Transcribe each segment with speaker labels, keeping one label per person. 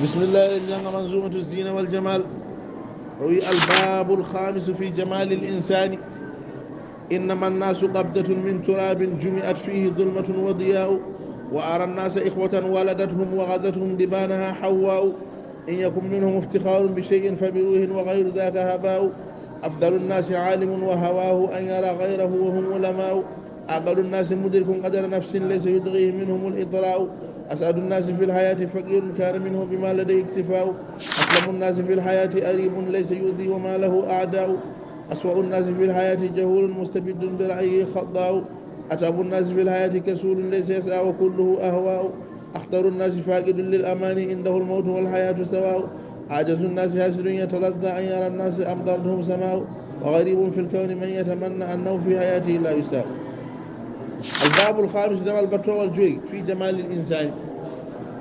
Speaker 1: بسم الله الرحمن منظومة الزينة والجمال. روي الباب الخامس في جمال الإنسان. إنما الناس قبضة من تراب جمعت فيه ظلمة وضياء، وأرى الناس إخوة ولدتهم وغدتهم دبانها حواء. إن يكن منهم افتخار بشيء فبروح وغير ذاك هباء. أفضل الناس عالم وهواه أن يرى غيره وهم علماء. أعقل الناس مدرك قدر نفس ليس يدغيه منهم الإطراء. أسعد الناس في الحياة فقير كان منه بما لديه اكتفاء. أسلم الناس في الحياة أريب ليس يؤذي وما له أعداء. أسوأ الناس في الحياة جهول مستبد برأيه خضاء. أتعب الناس في الحياة كسول ليس يسعى وكله أهواء. أخطر الناس فاقد للأمان عنده الموت والحياة سواء. عاجز الناس حاسد يتلذى أن يرى الناس أمضرتهم سماء. وغريب في الكون من يتمنى أنه في حياته لا يساء. الباب الخامس دم البتو والجوي في جمال الإنسان.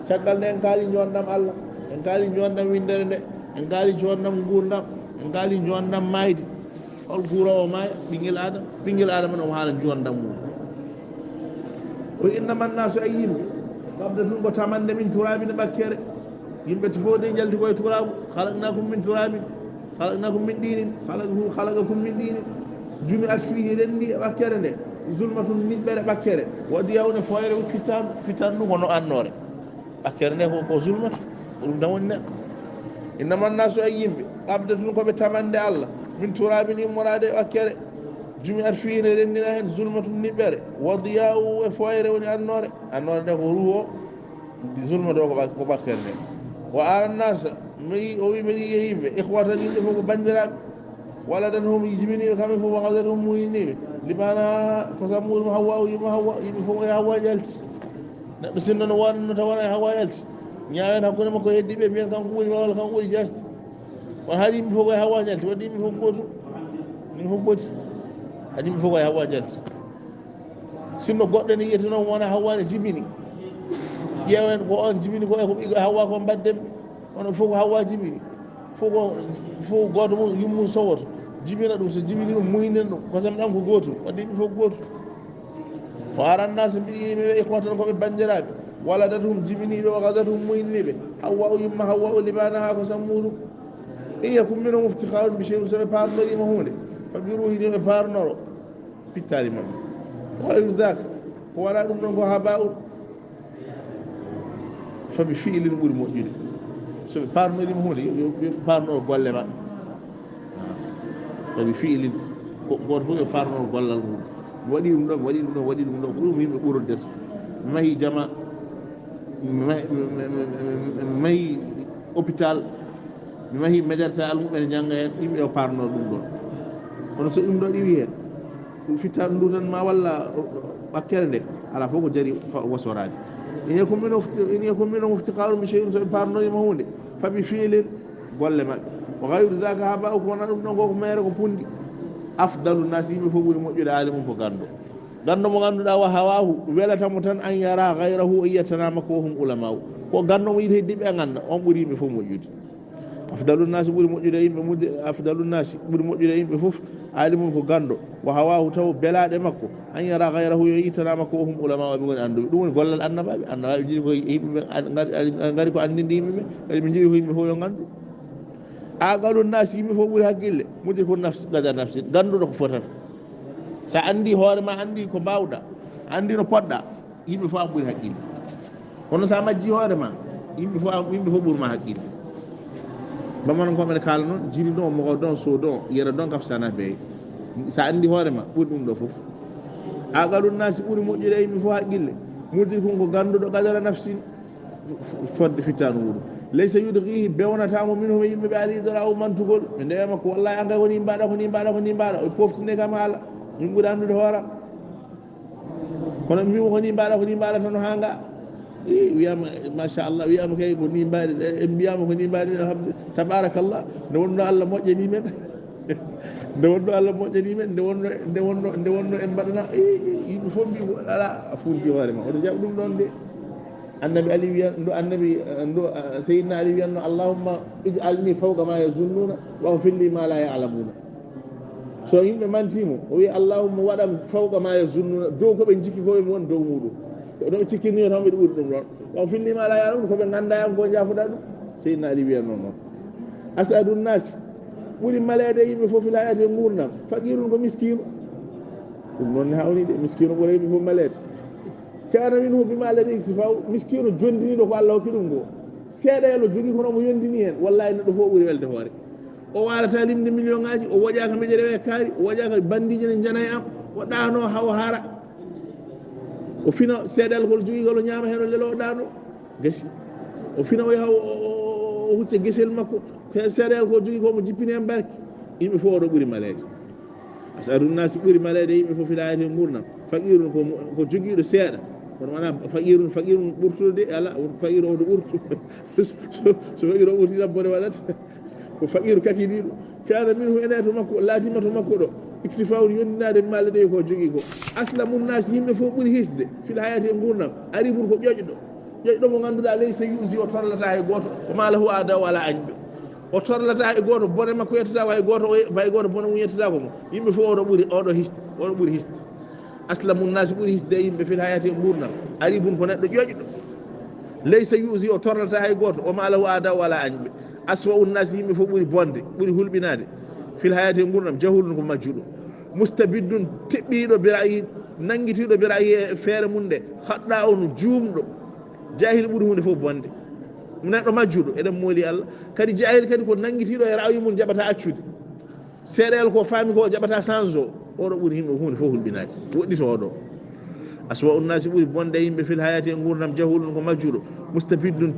Speaker 1: caggal nde en kaali jondam Allah, en kaali jondam windere nde, en kaali jondam gurdam, en kaali jondam mayde. hol guurowo maaya ɓinguel adama no haala jondam mum. o innama nnasu ay yimɓe gabda tun ko tamande min turabine ɓakkere. yimɓe to fof de jalti koye turabu. halaknakum min turabin, halaknakum min ɗinin, halagakum min ɗinin. jumi at fihi renndi e ɓakkere nde zulmatun niɓɓere ɓakkere waɗi yawne foyre fitan ɗum hono annore ɓakkere nde ko zulmata ko ɗum tan woni neɗɗo. innama nnasu ay yimɓe abde tun koɓe tamande Allah min turabin immorade e ɓakkere. jumi at fihi ne renndina hen zulmatun niɓɓere wadiyawu e foyre woni annore nde ko ruwo zulmata o ko ɓakkere nde. wa ara nnasa o wi mbeɗi yiye yimɓe ihwatan yimɓe fof ko bandiraɓe. waladan hum jibiniɓe kamɓe fof wagadat hum muyinniɓe libana kosam muɗum hawwa yimɓe fof e hawwa jalti. neɗɗo sinno no waɗanno taw wona e hawwa yalti ñawen hakkude makko heddiɓe mbiyen kanko ɓuuri ma walla kanko ɓuuri jasde. won haɗa yimɓe fof koye hawwa jalti wadde yimɓe fof gotum min fof goti haɗa yimɓe fof koye hawwa jalti. sinno goɗɗo ne yiyata noon wona hawwa ne jibini ƴeewen ko on jibini ko e ko ɓigo hawwa ko mbaddemɓe onon fof ko hawwa jibini fof goto mum yummum sowoto jibina ɗum so jibini ɗum muynina ɗum kosam ɗam ko gotum wadde yimɓe fof gotum. o aran nas mbiɗi yimɓeɓe ihwatan koɓe bandiraɓe waladatum jibiniɓe wa gadatum muynniɓe hawwa o yumma hawwa o libana ha kosam muɗum. in yakum minhum iftikharun bi shay'in soɓe parnorima hunde fabi ruhini ɓe parnoro pittali mabɓe wayru dak ko waɗa ɗum ɗon ko haba'un fabi fi'lin ɓuuri moƴƴude. soɓe parnorima hunde yo parnoro golle maɓɓe fabi fi'lin goto fof yo parnoro gollal muɗum. mi waɗi ɗum ɗon waɗi ɗum ɗon ko ɗum yimɓe ɓurodata. mi mahi jama mi mahi hôpital mi mahi médecin almuɓene jangga hen yimɓe yo parnoro ɗum ɗon. kono so ɗum ɗo ɗiwi hen ɗum fitta ɗum tan ma walla ɓakkere nde ala fof ko jari wasorade. in yakum minhum iftikharun bi shay'in soɓe parnorima hunde fabi fiilin golle maɓɓe wa gayru zaka haba ko wona ɗum ɗon ko mere ko pundi. afdalu nasi yimɓe fof ɓuuri moƴƴude alimum ko gando mo ganduɗa wa hawahu welatamo tan an yara gayrahu o yiyatanama ko hum ulama ko gando mo yiɗi heddiɓe e ganda on ɓuuri yimɓe fof moƴƴude. afdalu nasi ɓuuri moƴƴude yimɓe afdalu nasi ɓuuri moƴƴude yimɓe fof alimum ko gando wa hawahu taw belaɗe makko an yara gayrahu yo yiyatanama ko hum ulama ɓe goni anduɓe. ɗum woni gollal annabaɓe jiiɗi ko yimɓeɓe gari ko andinde yimɓeɓe kadi ɓe jiiɗi ko yimɓe fof yo gandu. aqalu nasi yimɓe fof ɓuuri haqqille mudir ko nafsi gadar nafsi ganduɗo ko fotata. sa andi hoorema andi ko mbawɗa andi no poɗɗa yimɓe fof an ɓuuri haqqille. kono sa majji hoorema yimɓe fof ɓuurma haqqille. bamano koɓene kaala noon jiri ɗon moko ɗon so ɗon yera ɗon kafsana beey sa andi hoorema ɓuuri ɗum ɗo fof. aqalu nasi ɓuuri moƴƴude yimɓe fof haqqille mudir kon ko ganduɗo gadara nafsi fodde fittano wuɗum laysa yudghihi bewnatamo minhum yimɓeɓe ali dora o mantugol ɓe ndewe makko wallahi anga woni mbaɗa ko ni mbaɗa o poftinde kam haala min ɓuuri andude hooram. kono mbimo ko ni mbaɗa tan hanga wiyama machallah wiyama kay ko ni mbaɗi en mbiyama ko ni mbaɗi alhamdulillah tabarakallah nde wonno Allah moƴƴani men nde wonno en mbaɗana yimɓe fof mbi ala a funti hoorema oto jaɓ ɗum ɗon de. annabi ali wiyan ndo seydina ali wiyanno allahumma ij'alni fawqa ma yazunnuna waghfir li ma la ya'lamuna. so yimɓe mantimo o wi allahumma waɗam fawqa ma yazunnuna dow koɓe jikki fof mi won dow muɗum do cikkinni tan be ɓuri ɗum ɗon on fillima ala ya ɗum ko ɓe ganda yan ko jafuɗa ɗum seydina ali wiyan noon noon asadun nasi ɓuri malede yimɓe fof ila yate gurdam faqirun ko miskinu ɗum noon ne hawni de miskinu ɓuura yimɓe fof malede kana minhu bima alladhi iktifaw miskinu jondiniɗo ko Allah hokki ɗum go seeɗa yalo jogui kono mo yondini hen wallahi neɗɗo fof ɓuuri welde hoore o warata limde million ngaji o woƴaka meƴe rewe kaari o woƴaka bandiji ne jana e am o ɗano hawo hara o fina seeɗal kol jogui kolo ñama hen o lelo o ɗano gasi o fina o yaha o hucca guesel makko seeɗal ko jogui komo jippini hen barke yimɓe fof oɗo ɓuuri malede asadun nasi ɓuuri malede yimɓe fof ilayate gurnam faqirun ko joguiɗo seeɗa kono wona faqirun ɓurtude de ala faqir oɗo ɓurtu so faqir o ɓurti tan bone waɗata ko faqiru kakidiɗo kana minhu ene to makko laatima to makko ɗo iktifawde yondinade malle ɗe ko jogui ko aslamu nnas yimɓe fof ɓuuri hisde fil hayati e gurnam ari ɓuuri ko ƴoƴɗo mo ganduɗa laysa yusi o torlata e goto o malahu ada wala añɓe o torlata e goto bone makko yettata way goto bay goto bone mum yettata ko mo yimɓe fof oɗo ɓuuri hisde aslamu nnasi ɓuuri hisde yimɓe fil hayati e gurnam ari ɓuuri ko neɗɗo ƴoƴɗo laysa yusi o torlata hay goto o malahu ada wala añɓe aswa unnasi yimɓe fof ɓuuri bonde ɓuuri hulɓinade fil hayati e gurdam jahulun ko majjuɗo mustabiddun teɓɓiɗo birayi nanguitiɗo birayi e feere mum nde haɗɗa on juumɗo jahil ɓuuri hunde fof bonde neɗɗo majjuɗo eɗen mooli Allah kadi jahil kadi ko nanguitiɗo e rawi mum jaɓata accude seeɗel ko faami ko jaɓata change o oɗo ɓuuri yimɓe hunde fof hulɓinade woɗɗito oɗo aswa unnasi ɓuuri bonde yimɓe fil hayati e gurdam jahulun ko majjuɗo mustabiddun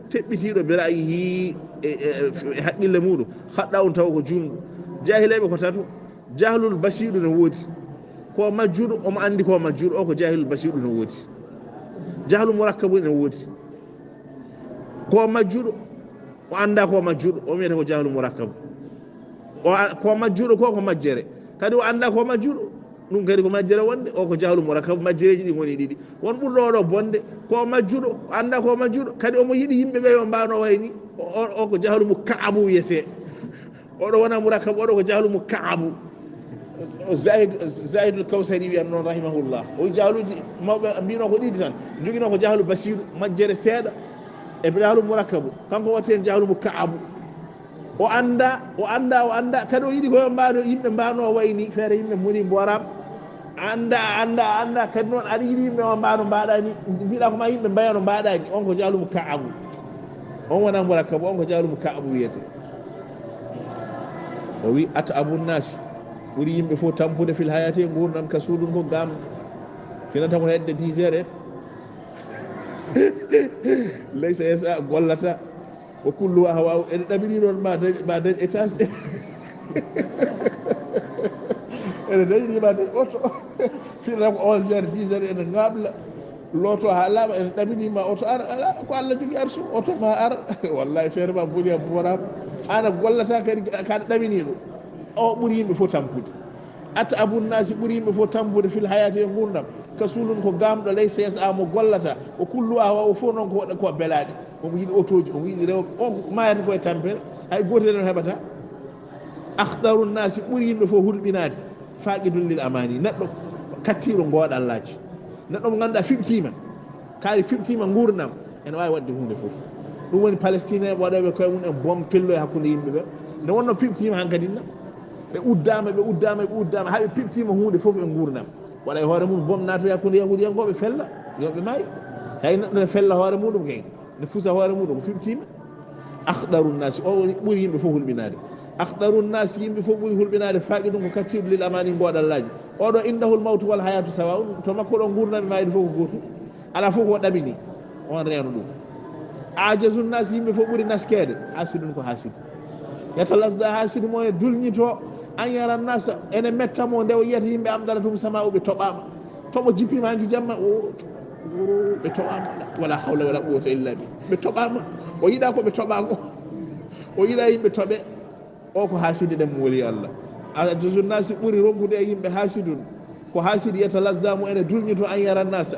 Speaker 1: teɓɓitiɗo birayi e haqqille muɗum haɗɗa on taw ko jumɗo jahileɓe ko tatu jahlul basiɗu ne woodi ko majjuɗo omo andi ko majjuɗo o ko jahilul basiɗu ne woodi jahlu murakkabu ne woodi ko majjuɗo o anda ko majjuɗo o wiyete ko jahlu murakkabu ko majjuɗo ko majjere kadi o anda ko majjuɗo ɗum kadi ko majjere wonde o ko jahlu murakkabu majjereji ɗi goni ɗiɗi won ɓurɗo oɗo bonde ko majjuɗo o anda ko majjuɗo kadi omo yiɗi yimɓeɓe yo mbano wayni o ko jahlu mu kaabu wiyete oɗo wona murakkabu oɗo ko jahlu mu kaabu zaidul kawsari wiyan noon rahimahullah o jahluji mawɓe mbino ko ɗiɗi tan joguino ko jahlu basiru majjere seeɗa e jahlu murakkabu kanko watte hen jahlu mu kaabu o anda kadi o yiɗi koyo mbano yimɓe mbano wayni feere yimɓe moni mboram anda kadi noon aɗa yiɗi yimɓe o mbano mbaɗani mbiɗa ko ma yimɓe mbayano mbaɗani on ko jahlu mu kaabu on wona murakkabu on ko jahlu mu kaabu wiyete o wi ata abunnasi ɓuuri yimɓe fof tampude fil hayati e gurdam ka suuɗum ko gam finata ko hedde 10 heures en laysa yasa gollata o kullu ahwaw ene ɗamini ɗon ma dañ étage ene dañini ma dañ oto finata ko 11 heures 10 heures ene gaɓla loto ha laaɓa ene ɗaminima oto ara ala ko Allah jogui arsu oto ma ara wallahi feere ma boni a forama ana gollata kadi kaɗa ɗaminiɗo o ɓuuri yimɓe fof tampude atta abunnasi ɓuuri yimɓe fof tampude fil hayati e gurdam kasulun ko gamɗo laysa yasa mo gollata o kullu awa o fof noon ko waɗa ko belaɗi omo yiɗi otoji omo yiɗi rewɓe o mayata koye tampere hay gotel en heɓata akhdaru nnasi ɓuuri yimɓe fof hulɓinade faqidun lil amani neɗɗo kattiɗo gooɗallaji neɗɗo mo ganduɗa fiɓtima kaari fiɓtima gurdam ene wawi wadde hunde fof ɗum woni palestine waɗoɓe koye mum en boom pello e hakkude yimɓeɓe nde wonno piɓtima hankkadinna ɓe uddama haɓe piɓtima hunde fof e gurdam waɗa e hoore mum boom natoy hakkude yahudiyankoɓe fella yoɓe maayi sa yi neɗɗo ne fella hoore muɗum kay ne fusa hoore muɗum ko fiɓtima akhdaru nnasi o ɓuuri yimɓe fof hulɓinade akhdaru nnasi yimɓe fof ɓuuri hulɓinade faaqi ɗum ko kattiɗo lil amani gooɗallaji oɗo indahul mawtu wal hayatu sawa to makko ɗo gurnaɓe mayde fof ko gotum ala fof ko ɗamini on reeno ɗum ajazu nnasi yimɓe fof ɓuuri naskede hasidun ko hasidi yatalazza hasidi mo e dulñito an yara nasa ene mettamo nde o yiyata yimɓe amdala tum sama ɓe toɓama toɓo jippima hanki jamma ɓe toɓama wala hawla wala quwwata illa bi ɓe toɓama o yiɗa ko ɓe toɓako o yiɗa yimɓe toɓe o ko hasidi ɗen woli Allah ajazu nnasi ɓuuri ronkude e yimɓe hasidun ko hasidi yatalazza mo ene dulñito an yara nasa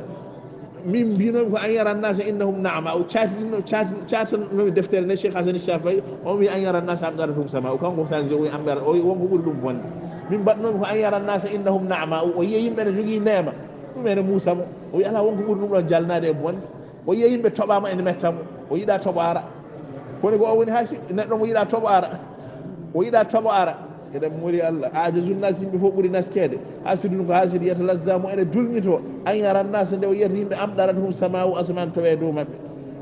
Speaker 1: min mbinomi ko an yara nasa innahum naama o catanomi deftere nde cheikh hasani chafay o wi an yara nasa amdara tum sama o kanko change o amdara o wonko ɓuuri ɗum bonde min mbaɗnomi ko an yara nasa innahum naama o yiya yimɓe ne jogui neema ɗum ene muusamo o wi ala wonko ɓuri ɗum ɗon jalnade e bonde o yiya yimɓe toɓama ene mettamo o yiɗa toɓo ara koni ko o woni haasi neɗɗo mo yiɗa toɓo ara o yiɗa toɓo ara eɗen mooli Allah ajazunnasi yimɓe fof ɓuuri naskede hasidu ko haasidu yiyata lazzamu ene dulñito an yarannasa nde o yiyata yimɓe amɗarathum samawu asman tawe dow mabɓe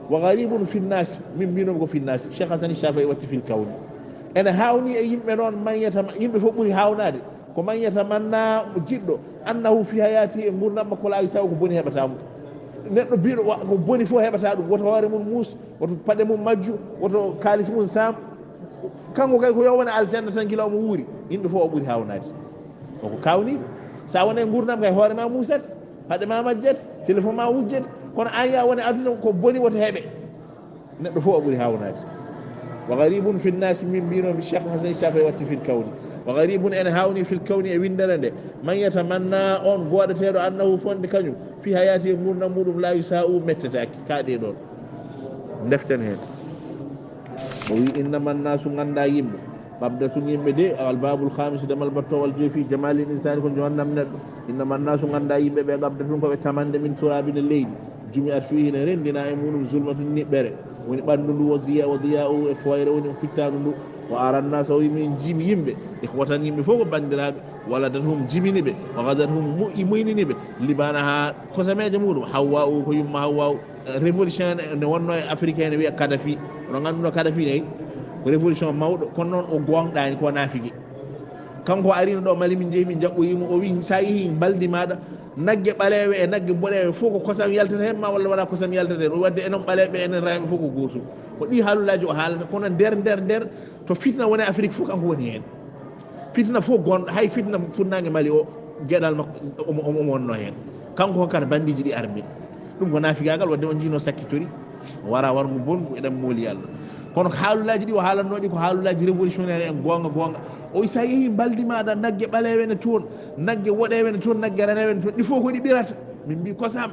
Speaker 1: wa garibun finnasi min mbinomi ko finnasi cheikh hasani chafai watti fil kawni ene hawni e yimɓe noon mañeta yimɓe fof ɓuuri hawnade ko mañeta manna jiɗɗo annahu fi hayati e gurdam makko laawi saw ko boni heɓatamo neɗɗo biɗo ko boni fof heɓata ɗum woto hoore mum muus woto paɗe mum majju woto kalis mum sam kanko kay ko yo wona aljanna tan gila omo wuuri yimɓe fof o ɓuuri hawnade koko kawniɗo sa wone gurdam kay hoore ma muusat paɗe ma majjete téléphone ma wujjete kono an ya woni aduna ko boni woto heeɓe neɗɗo fof o ɓuuri hawnade wa garibun fi nnasi min mbinomi cheikh hasani chafai watti fil kawni wa garibun ene hawni fil kawni e windere nde man yatamanna on goɗeteɗo annahu fonde kañum fi hayati e gurdam muɗum la yusa'u mettetaki kaaɗe ɗon deften hen o wi innama nnasu ganda yimɓe babdatun yimɓe de albabul khamis damal battowal joyi fi jamalil insani ko jowannam neɗɗo innama nnasu ganda yimɓe ɓe gabdatun koɓe tamande min turabine leydi jumi'at fihi ne rendina e muɗum zulmatun niɓɓere woni ɓanndu ndu o diya o e foyre woni fittaɗu ndu o aranna so wi min jimi yimɓe e ko watan yimɓe fof ko bandiraɓe walla dat hum jimini ɓe o gadat hum muynini ɓe libana ha kosameje muɗum hawwa o ko yumma hawwa révolution ne wonno e africain ne wiya kadafi ono ganduno kadafi nayi ko révolution mawɗo kono noon o gonɗani ko naafigui kanko arino ɗo mali min jeeyi min jaɓɓoyimo o wi sa yeehi baldi maɗa naggue ɓalewe e naggue boɗewe fof ko kosam yaltata hen ma walla wona kosam yaltata hen o wadde enen ɓaleɓe enen rewɓe fof ko gotum ko ɗi haalullaji o haalata kono nder to fitna woni afrique fof kanko woni hen fitna fof gonɗo hay fitna funnague mali o gueɗal makko omo wonno hen kanko hokkata bandiji ɗi armé ɗum ko naafigagal wadde on jino sakkitori wara warmo bongu eɗen mooli Allah kono haalullaji ɗi o haalannoɗi ko haalullaji révolutionnaire en gonga o wi sa yeehi baldi maɗa naggue ɓalewe ne toon naggue woɗewe ne toon naggue renewe ne toon ɗi fof ko ɗi ɓirata min mbi kosam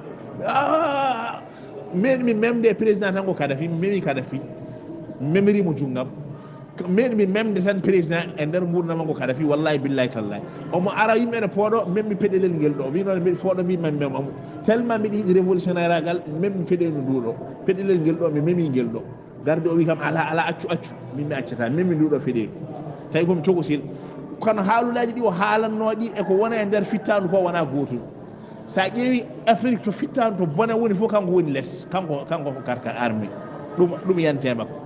Speaker 1: meɗi min memde président tan ko Kadafi mi memi Kadafi memirimo junggam meɗi min memde tan président e nder gurdam ko Kadafi wallahi billahi tallahi omo ara yimɓe ne pooɗo memmi peɗelel ngel ɗo wi noon mbiɗa fooɗo mbi mami memamo tellement mbiɗa yiɗi révolutionnaire agal memmi feɗenu nduɗo peɗelel ngel ɗo mi memi ngel ɗo garde o wi kam ala accu min mi accata memmi nduɗo feɗenu tawi komi togosil kono haalulaji ɗi o haalannoɗi eko wona e nder fittanu ko wona gotum sa ƴeewi afrique to fittanu to bone woni fof kanko woni less kanko ko karka armé ɗum yante makko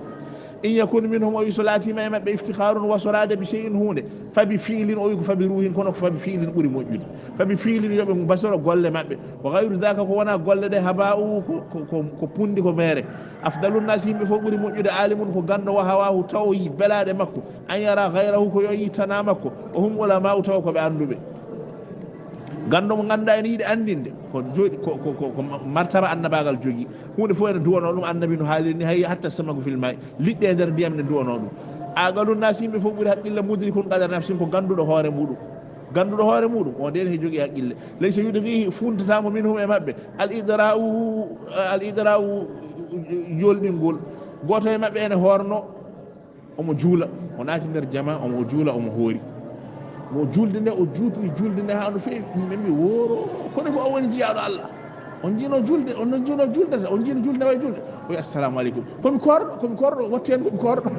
Speaker 1: in yakun minhum o wi so laatima e maɓɓe iftikharun wasorade bi shay'in hunde fabi fiilin o wi ko fabi ruhin kono ko fabi fiilin ɓuuri moƴƴude fabi fiilin yoɓe basoro golle maɓɓe wa gayru daka ko wona golle ɗe haba'u ko pundi ko mere afdalun nas yimɓe fof ɓuuri moƴƴude alimun ko ganndo wa hawahu taw yi belaɗe makko an yara gayrahu ko yo yi tana makko o hum ulama'u taw koɓe anduɓe ganndo mo ganduɗa ene yiiɗi andinde ko jooɗi ko martaba annabagal jogui hunde fof ene duwano ɗum annabi no haaliri ni hay hatta samago filma liɗɗe e nder ndiyam ne duwano ɗum agalun nas yimɓe fof ɓuuri haqqille mudri kon qadar nafsin ko ganduɗo hoore muɗum on nden he jogui haqqille laysa yudghihi funtatamo minhum e mabɓe al idra'u yolɗingol goto e mabɓe ene horno omo juula o naati nder jama omo juula omo hoori mo julde nde o juutni julde nde ha no feewi mimɓe woro kono ko o woni jiyaɗo Allah on jino julde on jino juldata on jino julde way julde o wi assalamu aleykum komi korɗo wattu hen komi korɗo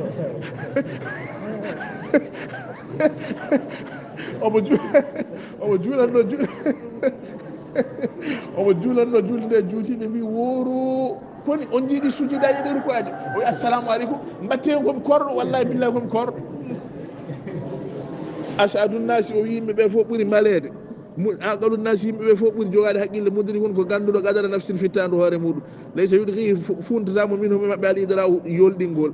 Speaker 1: omo juulanno julde nde juutiɓe mbi woro koni on jiiɗi sujudaji ɗe rukuaji o wi assalamu aleykum mbatte hen komi korɗo wallahi billahi komi korɗo asadu nasi o yimɓe ɓe fof ɓuuri malede aqalu nasi yimɓe ɓe fof ɓuuri jogade haqqille mudri kon ko ganduɗo qadara nafsin fittandu hoore muɗum laysa yudghihi funtatamo minhum e mabɓe al idra'u yolɗingol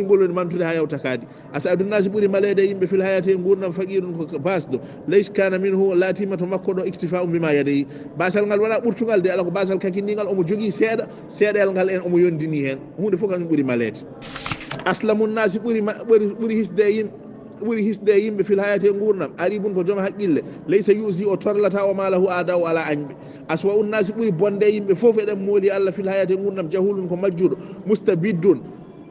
Speaker 1: woni mantude ha yawta kaadi asadu nasi ɓuuri malede yimɓe fil hayati e gurdam faqirun ko basɗo laysa kana minhu latima to makko ɗo iktifa'u bima yadayi basal ngal wona ɓurtugal de ala ko basal kakindigal omo jogui seeɗayal ngal en omo yondini hen hunde fof kañum ɓuuri malede aslamu nasi ɓuuri hisde e yimɓe fil hayati e gurdam aribun ko joom haqqille laysa yusi o torlata o malahu ada o ala añɓe aswa unnasi ɓuuri bonde yimɓe fof eɗen mooli Allah fil hayati e gurdam jahulun ko majjuɗo mustabiddun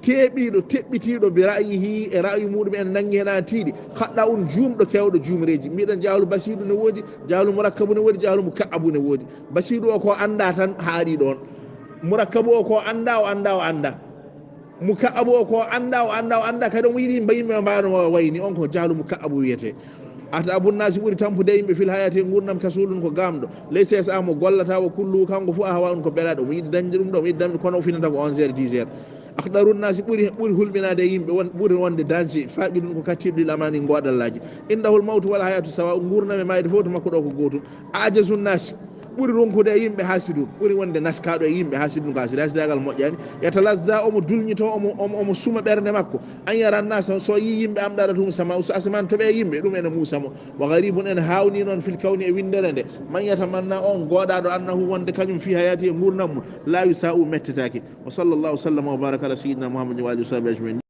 Speaker 1: teɓiɗo teɓɓitiɗo bi ra'yihi e ra'yu muɗum en nangi hen an tiiɗi haɗɗa on juumɗo kewɗo juumreji mbiɗen jahlu basiɗu ne woodi jahlu murakkabu ne woodi jahlu muka'abu ne woodi basiɗu o ko anda tan haaɗi ɗon murakkabu o ko anda o anda o anda muka'abu o ko anda o anda o anda kadi omo yiɗi yimɓe yimɓe mbano wayni on ko jahlu muka'abu wiyete ata abunnasi ɓuuri tampude yimɓe fil hayati gurdam kasulun ko gamɗo laysa yasa mo gollata o kullu kanko fo a hawa on ko beɗaɗo omo yiɗi dañde ɗum ɗo omo yiɗi dañde kono o finata ko 11 heures 10 heures akhdarunnasi ɓuuri hulɓinade yimɓe ɓuuri wonde danger faaqi ɗum ko kattiɗo amani goɗallaji indahul mawtu wala hayatu sawa gurdam e mayde fof to makko ɗo ko gotum ajazunnasi ɓuuri ronkude e yimɓe hasidu ɓuuri wonde naskaɗo e yimɓe hasidu ɗum ko hasida hasidagal moƴƴani yatalazza omo dulñito omo suma ɓerde makko an yaranna so yi yimɓe amɗaɗa tum sama so asaman toɓe yimɓe ɗum ene musamo wa garibun en hawni noon fil kawni e windere nde man yatamanna on goɗaɗo annahu wonde kañum fi hayati e gurdam mum la yusa'u mettetake wa sallallahu sallam wa baraka ala sayyidina muhammadin wa alihi wa sahbihi ajmain